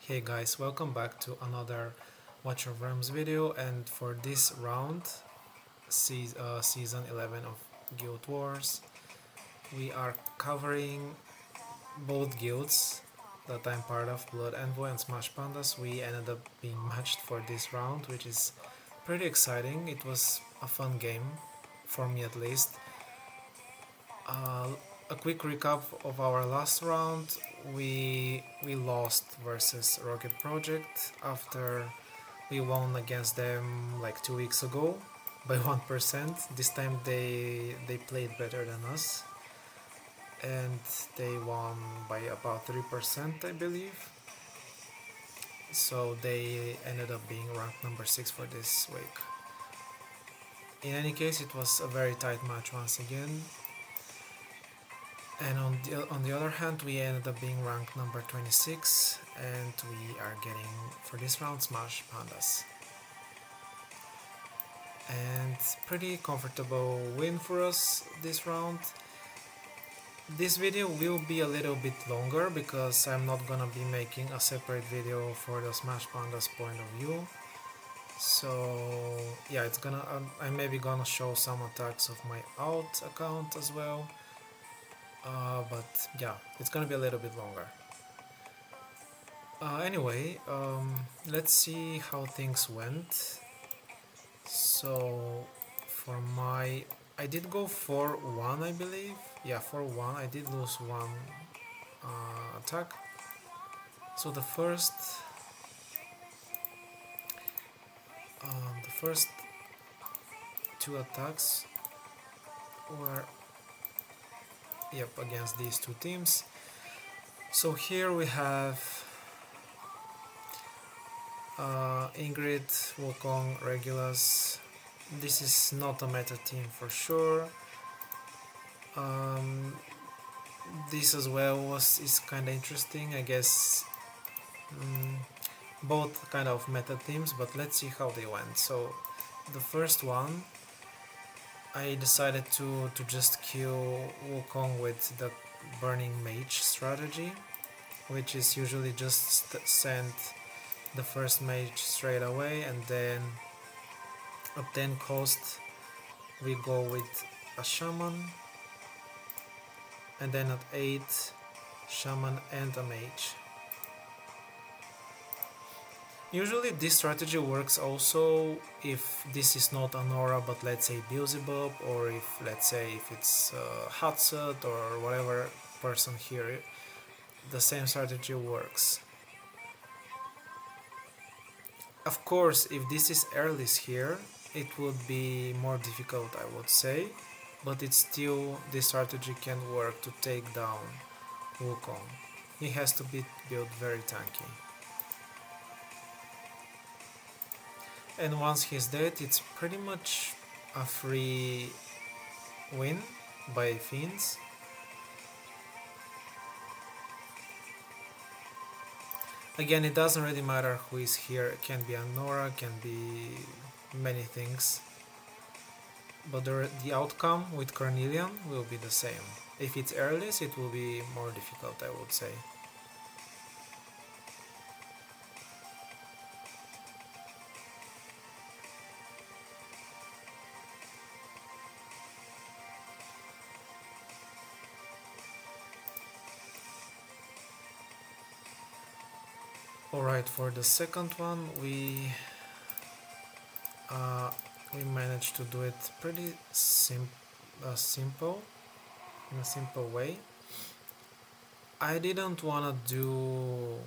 Hey guys, welcome back to another Watch of Realms video, and for this round, season 11 of Guild Wars, we are covering both guilds that I'm part of, BloodEnvoy and SmashPandas. We ended up being matched for this round, which is pretty exciting. It was a fun game, for me at least. Uh, a quick recap of our last round. We lost versus Rocket Project after we won against them like 2 weeks ago by 1%. This time they played better than us and they won by about 3%, I believe. So they ended up being ranked number 6 for this week. In any case, it was a very tight match once again. And on the other hand, we ended up being ranked number 26, and we are getting, for this round, SmashPandas. And pretty comfortable win for us this round. This video will be a little bit longer because I'm not gonna be making a separate video for the SmashPandas point of view. So yeah, it's gonna I'm maybe gonna show some attacks of my alt account as well. But yeah, it's gonna be a little bit longer. Anyway, let's see how things went. So for I did go 4-1, I believe. Yeah, 4-1. I did lose one attack. So the first two attacks were against these two teams. So here we have Ingrid, Wukong, Regulus. This is not a meta team for sure. This as well is kind of interesting, I guess. Both kind of meta teams, but let's see how they went. So the first one, I decided to just kill Wukong with the Burning Mage strategy, which is usually just send the first mage straight away, and then at 10 cost we go with a shaman, and then at 8 shaman and a mage. Usually this strategy works also if this is not an aura but let's say Beelzebub, or if let's say if it's Hatsut or whatever person here, the same strategy works. Of course, if this is Earlis here, it would be more difficult, I would say, but it's still, this strategy can work to take down Wukong. He has to be built very tanky. And once he's dead, it's pretty much a free win by Fiends. Again, it doesn't really matter who is here. It can be a Nora, can be many things. But the outcome with Cornelian will be the same. If it's Earlis, it will be more difficult, I would say. Alright, for the second one, we managed to do it pretty simple, in a simple way. I didn't want to do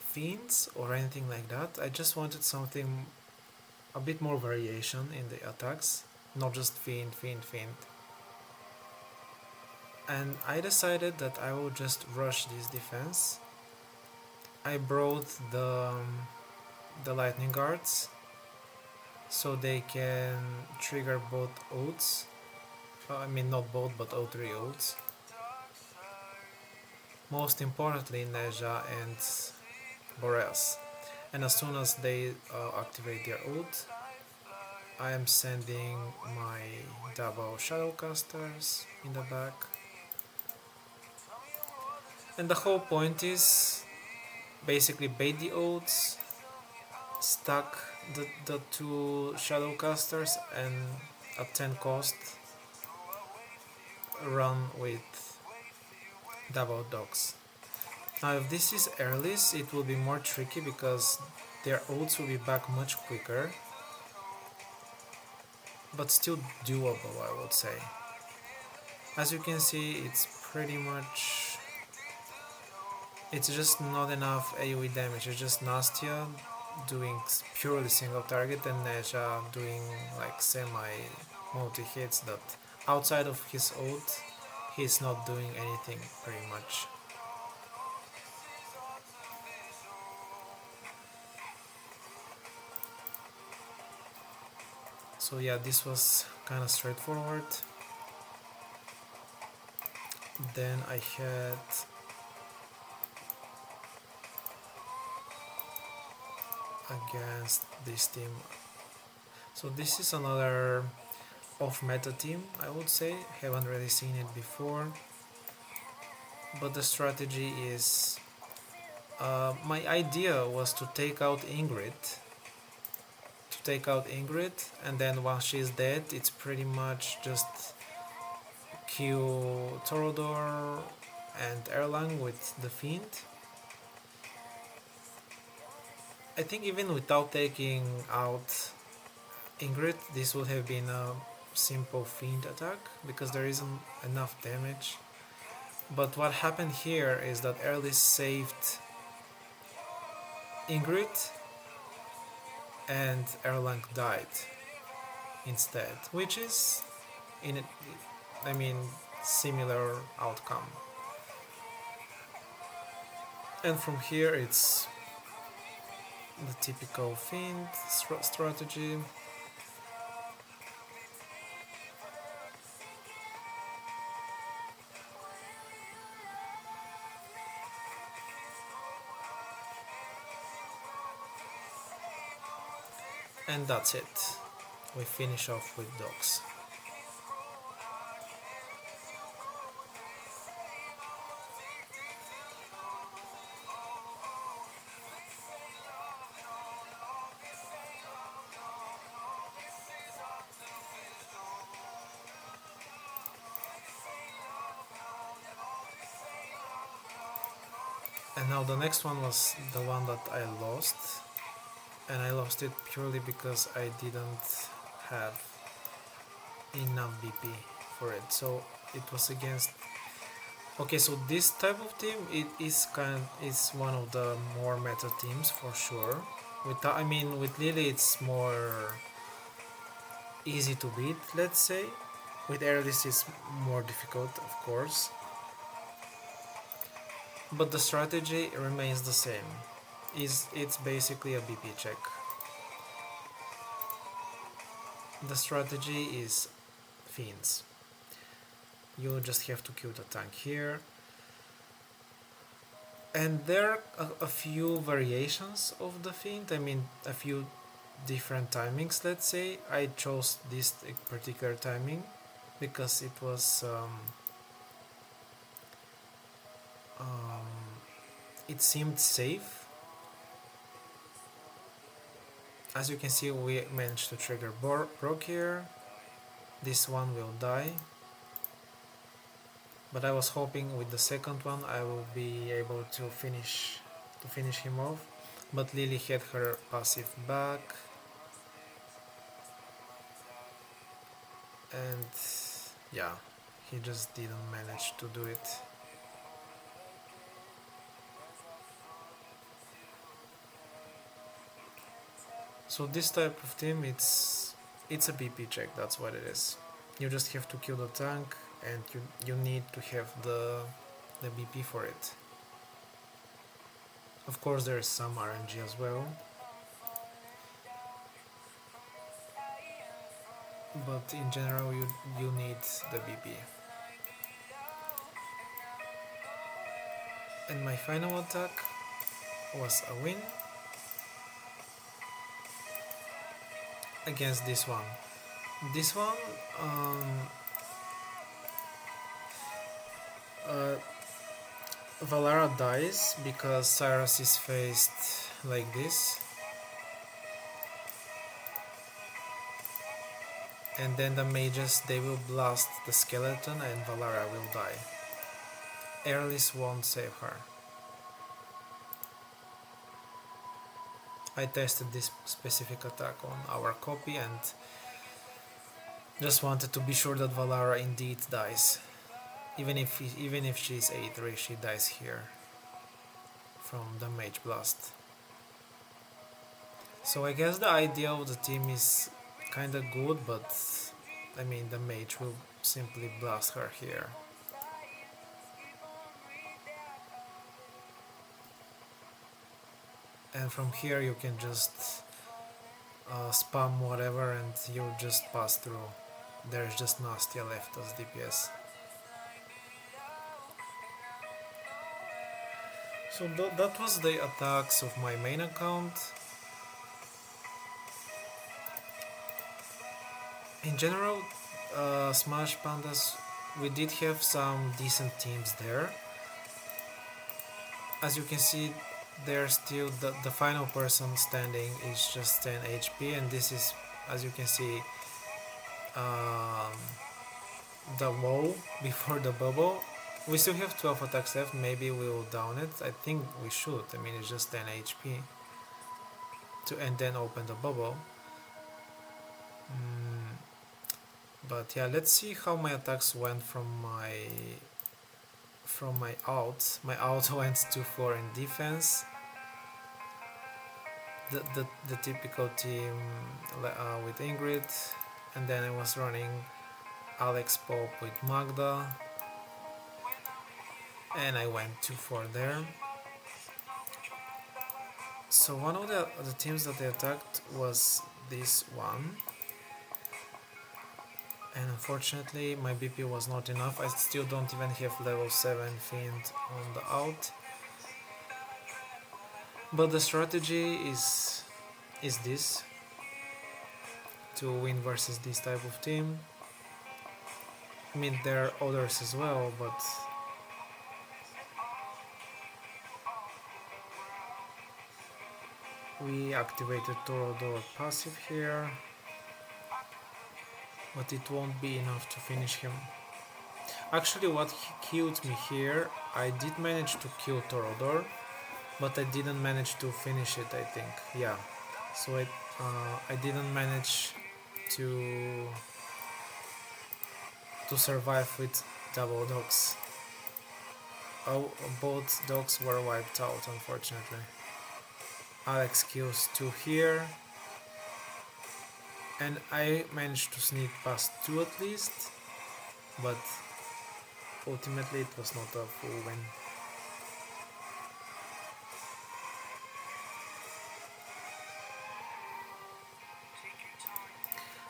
fiends or anything like that. I just wanted something, a bit more variation in the attacks, not just fiend. And I decided that I will just rush this defense. I brought the lightning guards so they can trigger both ults. I mean not both, but all three ults. Most importantly, Neja and Boreas. And as soon as they activate their ult, I am sending my double Shadowcasters in the back. And the whole point is basically bait the ults, stack the two shadowcasters, and at 10 cost run with double dogs. Now if this is earlys, it will be more tricky because their ults will be back much quicker, but still doable, I would say. As you can see, it's pretty much, it's just not enough AoE damage. It's just Nastia doing purely single target and Neja doing like semi multi hits that outside of his ult he's not doing anything pretty much. So yeah, this was kind of straightforward. Then I had against this team. So this is another off-meta team, I would say. Haven't really seen it before. But the strategy is... my idea was to take out Ingrid. And then once she's dead, it's pretty much just kill Torodor and Erlang with the Fiend. I think even without taking out Ingrid, this would have been a simple Fiend attack because there isn't enough damage. But what happened here is that early saved Ingrid and Erlang died instead, which is similar outcome. And from here it's the typical Fiend strategy. And that's it. We finish off with dogs. And now the next one was the one that I lost. And I lost it purely because I didn't have enough BP for it. So it was against... Okay, so this type of team is one of the more meta teams for sure. With Lily it's more easy to beat, let's say. With Eris it's more difficult, of course. But the strategy remains the same. It's basically a BP check. The strategy is Fiends. You just have to kill the tank here. And there are a few variations of the Fiend, a few different timings, let's say. I chose this particular timing because it was it seemed safe. As you can see, we managed to trigger Brock here. This one will die. But I was hoping with the second one I will be able to finish him off. But Lily had her passive back. And yeah, he just didn't manage to do it. So this type of team, it's a BP check, that's what it is. You just have to kill the tank and you need to have the BP for it. Of course there is some RNG as well. But in general you need the BP. And my final attack was a win against this one. This one Valara dies because Cyrus is faced like this, and then the mages, they will blast the skeleton and Valara will die. Airless won't save her. I tested this specific attack on our copy and just wanted to be sure that Valara indeed dies. Even if she's 8-3, she dies here from the Mage Blast. So I guess the idea of the team is kinda good, but I mean the Mage will simply blast her here. And from here you can just spam whatever and you'll just pass through. There's just Nastia left as DPS. So that was the attacks of my main account. In general, SmashPandas, we did have some decent teams there. As you can see, there's still the final person standing is just 10 HP, and this is, as you can see, the low before the bubble. We still have 12 attacks left, maybe we will down it. I think we should, I mean it's just 10 HP. And then open the bubble. But yeah, let's see how my attacks went from my ult. My ult went to 4 in defense. The typical team with Ingrid, and then I was running Alex Pope with Magda, and I went 2-4 there. So one of the teams that they attacked was this one, and unfortunately my BP was not enough. I still don't even have level 7 Fiend on the out. But the strategy is this, to win versus this type of team. I mean there are others as well, but we activated Torodor passive here, but it won't be enough to finish him. Actually what killed me here, I did manage to kill Torodor, but I didn't manage to finish it, I think. Yeah, so I didn't manage to survive with double dogs. Oh, both dogs were wiped out, unfortunately. Alex kills 2 here, and I managed to sneak past 2 at least, but ultimately it was not a full win.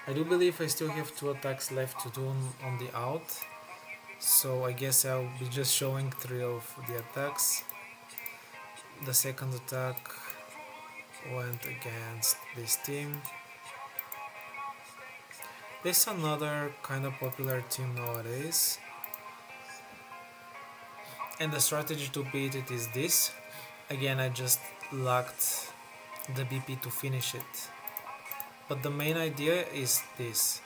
I do believe I still have 2 attacks left to do on the out, so I guess I'll be just showing 3 of the attacks. The second attack went against this team. This is another kind of popular team nowadays, and the strategy to beat it is this. Again, I just lacked the BP to finish it, but the main idea is this.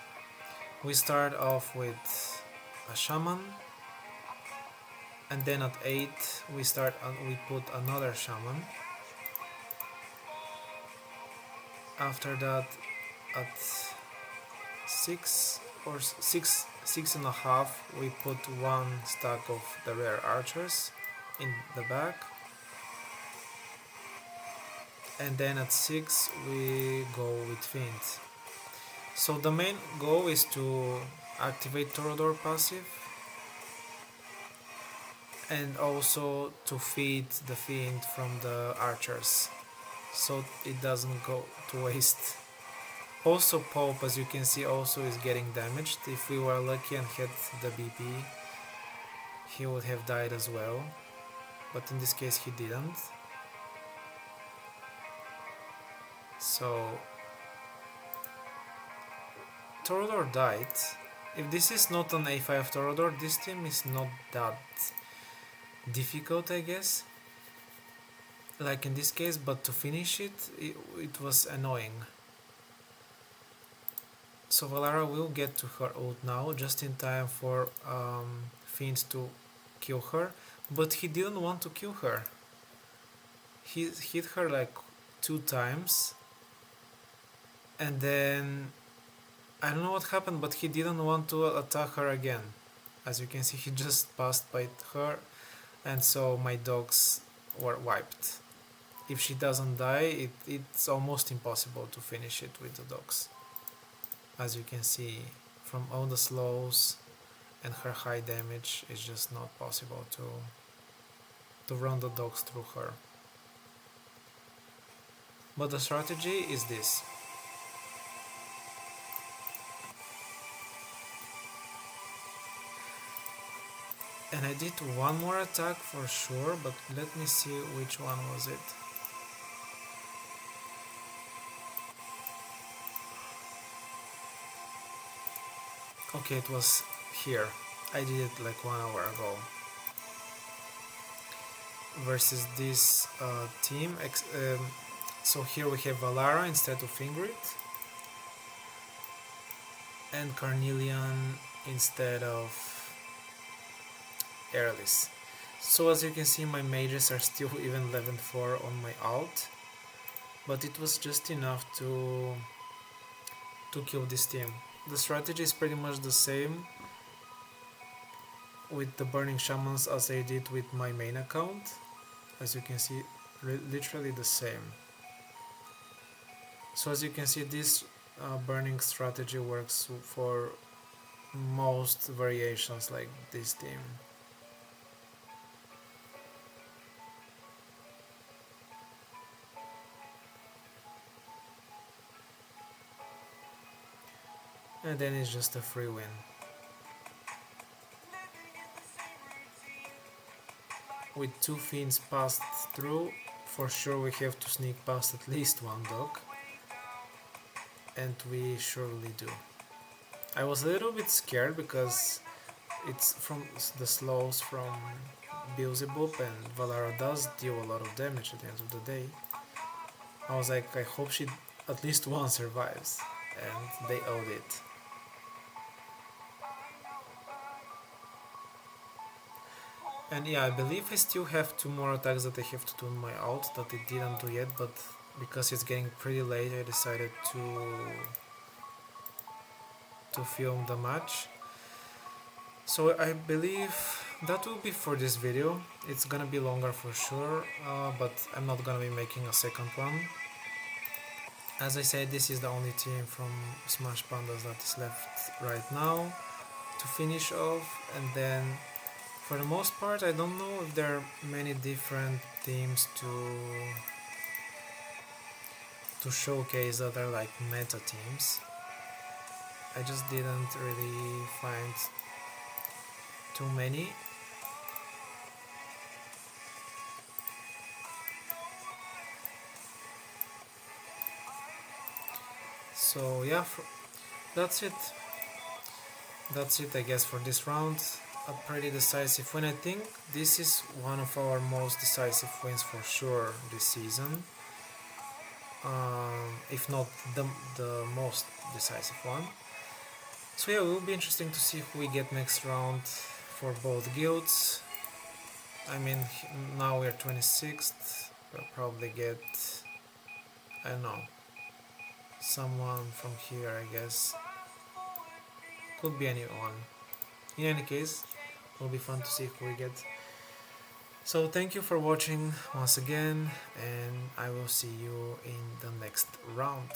We start off with a shaman, and then at 8 we put another shaman. After that, at 6.5 we put 1 stack of the rare archers in the back, and then at 6 we go with Fiend. So the main goal is to activate Torodor passive and also to feed the Fiend from the archers, so it doesn't go to waste. Also Pope, as you can see, also is getting damaged. If we were lucky and had the BP, he would have died as well, but in this case he didn't. So Torodor died. If this is not an A5 Torodor, this team is not that difficult, I guess, like in this case, but to finish it was annoying. So Valara will get to her ult now, just in time for Fiends to kill her, but he didn't want to kill her. He hit her like 2 times, and then I don't know what happened, but he didn't want to attack her again. As you can see, he just passed by her, and so my dogs were wiped. If she doesn't die, it's almost impossible to finish it with the dogs. As you can see, from all the slows and her high damage, it's just not possible to run the dogs through her. But the strategy is this. And I did one more attack for sure, but let me see which one was it. Okay, it was here. I did it like 1 hour ago. Versus this team. So here we have Valara instead of Ingrid. And Carnelian instead of Airless. So as you can see, my mages are still even level 4 on my ult, but it was just enough to kill this team. The strategy is pretty much the same with the burning shamans as I did with my main account. As you can see, literally the same. So as you can see, this burning strategy works for most variations like this team. And then it's just a free win. With 2 fiends passed through, for sure we have to sneak past at least 1 dog. And we surely do. I was a little bit scared because it's from the slows from Beelzebub, and Valara does deal a lot of damage at the end of the day. I was like, I hope she at least one survives, and they owed it. And yeah, I believe I still have 2 more attacks that I have to do on my ult that I didn't do yet, but because it's getting pretty late, I decided to film the match. So I believe that will be for this video. It's gonna be longer for sure, but I'm not gonna be making a second one. As I said, this is the only team from SmashPandas that is left right now to finish off, and then for the most part I don't know if there are many different teams to showcase that are like meta teams. I just didn't really find too many. So yeah, that's it. That's it, I guess, for this round. A pretty decisive win. I think this is one of our most decisive wins for sure this season. If not the most decisive one. So yeah, it will be interesting to see who we get next round for both guilds. I mean, now we're 26th. We'll probably get, I don't know, someone from here, I guess. Could be anyone. In any case, it will be fun to see who we get. So thank you for watching once again, and I will see you in the next round.